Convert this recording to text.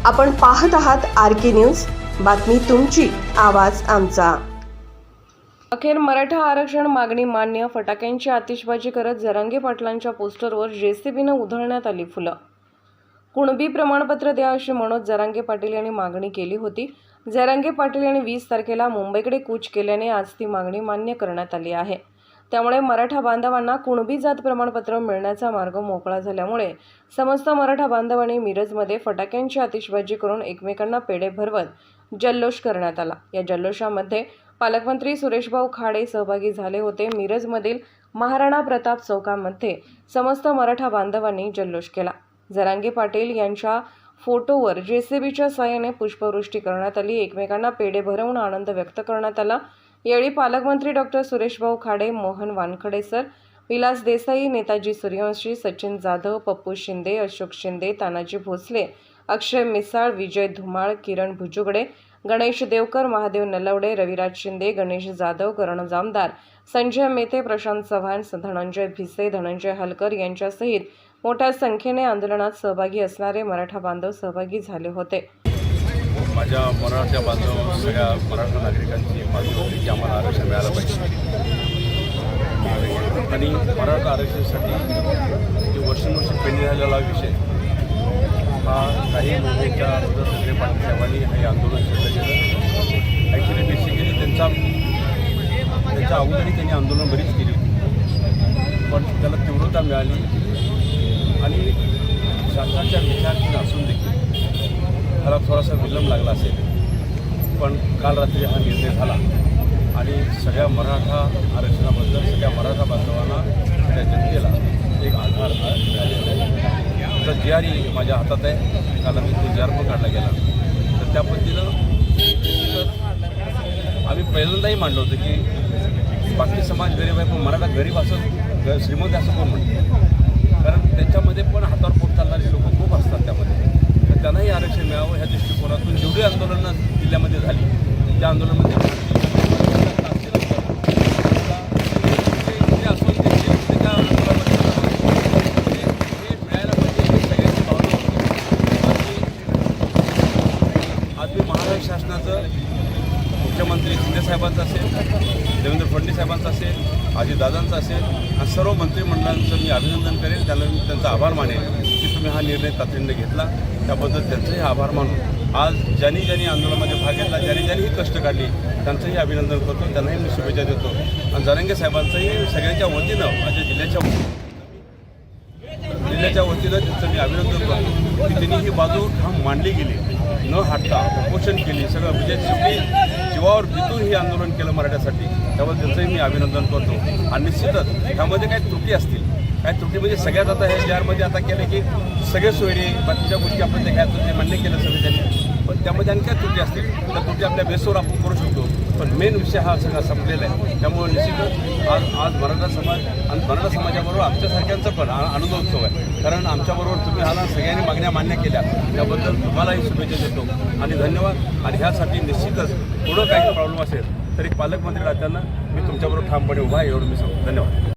आपण पाहत आहात RK न्यूज, बातमी तुमची, आवाज आमचा। अखेर मराठा आरक्षण मागणी मान्य, फटाक्यांची आतिषबाजी करत जरांगे पाटलांच्या पोस्टरवर JCBने उधळण्यात आली फुलं। कुणबी प्रमाणपत्र द्या अशी मनोज जरांगे पाटील यांनी मागणी केली होती। जरांगे पाटील यांनी 20 तारखेला मुंबईकडे कूच केल्याने आज ती मागणी मान्य करण्यात आली आहे। त्यामुळे मराठा बांधवांना कुणबी जात प्रमाणपत्र मिळण्याचा मार्ग मोकळा झाल्यामुळे समस्त मराठा बांधवांनी मिरजमध्ये फटाक्यांची आतिषबाजी करून एकमेकांना पेढे भरवत जल्लोष करण्यात आला। या जल्लोषामध्ये पालकमंत्री सुरेशभाऊ खाडे सहभागी झाले होते। मिरजमधील महाराणा प्रताप चौकामध्ये समस्त मराठा बांधवांनी जल्लोष केला। जरांगे पाटील यांच्या फोटोवर JCBच्या साहाय्याने पुष्पवृष्टी करण्यात आली। एकमेकांना पेढे भरवून आनंद व्यक्त करण्यात आला। यावेळी पालकमंत्री डॉ. सुरेशभाऊ खाडे, मोहन वानखडे सर, विलास देसाई, नेताजी सूर्यवंशी, सचिन जाधव, पप्पू शिंदे, अशोक शिंदे, तानाजी भोसले, अक्षय मिसाळ, विजय धुमाळ, किरण भुजुगडे, गणेश देवकर, महादेव नलवडे, रविराज शिंदे, गणेश जाधव, करण जामदार, संजय मेते, प्रशांत चव्हाण, धनंजय भिसे, धनंजय हलकर यांच्यासहित मोठ्या संख्येने आंदोलनात सहभागी असणारे मराठा बांधव सहभागी झाले होते। माझ्या मराठा बांधव सगळ्या मराठा नागरिकांची मागणी होती की आम्हाला आरक्षण मिळालं पाहिजे आणि मराठा आरक्षणासाठी जे वर्षानुवर्ष पेंडिंग झालेला विषय हा काही महिन्याच्या अगोदर जरांगे पाटील साहेबांनी हे आंदोलन छेडलं गेलं। ॲक्च्युली बेसिकली त्यांच्या अगोदरही त्यांनी आंदोलन बरीच केली होती, पण त्याला तीव्रता मिळाली आणि शासनाच्या विचाराधीन असून देखील त्याला थोडासा विलंब लागला असेल, पण काल रात्री हा निर्णय झाला आणि सगळ्या मराठा आरक्षणाबद्दल सगळ्या मराठा बांधवांना सगळ्या जनतेला एक आधार मिळालेला आहे। तर JRE माझ्या हातात आहे, काल आम्ही तो JR पण काढला गेला। तर त्या पद्धतीनं आम्ही पहिल्यांदाही मांडलं होतं की बाकी समाज गरीब आहे, पण मराठा गरीब असं श्रीमंत असं कोण म्हणतो, कारण त्याच्यामध्ये पण हातावर पोट चालणारे लोक खूप असतात त्यामध्ये। तर त्यांनाही आरक्षण मिळावं ह्या दृष्टिकोनातून जेवढी आंदोलनं जिल्ह्यामध्ये झाली त्या आंदोलनामध्ये महाराष्ट्र शासनाचं मुख्यमंत्री शिंदे साहेबांचं असेल, देवेंद्र फडणवीस साहेबांचं असेल, अजितदादांचं असेल आणि सर्व मंत्रिमंडळांचं मी अभिनंदन करेन। त्याला मी त्यांचा आभार मानेन की तुम्ही हा निर्णय तातडीने घेतला, त्याबद्दल त्यांचंही आभार मानून आज ज्यांनी आंदोलनामध्ये भाग घेतला, ज्यांनी कष्ट काढली त्यांचंही अभिनंदन करतो, त्यांनाही मी शुभेच्छा देतो। आणि जरांगे साहेबांचंही सगळ्यांच्या वतीनं माझ्या जिल्ह्याच्या वतीनं त्यांचं मी अभिनंदन करतो की त्यांनी ही बाजू ठाम मांडली गेली, न हटता उपोषण केली, सगळं म्हणजे शेवटी जीवावर बितून हे आंदोलन केलं मराठ्यासाठी, त्याबद्दल त्यांचंही मी अभिनंदन करतो। आणि निश्चितच ह्यामध्ये काही त्रुटी असतील, काही त्रुटी म्हणजे सगळ्यात आता हे JRमध्ये आता केलं की सगळे सोयरे बाकीच्या गोष्टी आपण ते घ्यायचं ते मान्य केलं सगळं त्यांनी, पण त्यामध्ये आणखी काय त्रुटी असतील त्या त्रुटी आपल्या बेसवर आपण करू शकतो, पण मेन विषय हा सगळा संपलेला आहे। त्यामुळे निश्चितच आज मराठा समाज आणि मराठा समाजाबरोबर आमच्यासारख्यांचा पण आनंदोत्सव आहे, कारण आमच्याबरोबर तुम्ही आला, सगळ्यांनी मागण्या मान्य केल्या, त्याबद्दल तुम्हालाही शुभेच्छा देतो आणि धन्यवाद। आणि ह्यासाठी निश्चितच पुढं काही प्रॉब्लेम असेल तरी पालकमंत्री राहताना मी तुमच्याबरोबर ठामपणे उभा आहे, एवढं मी सांगतो। धन्यवाद।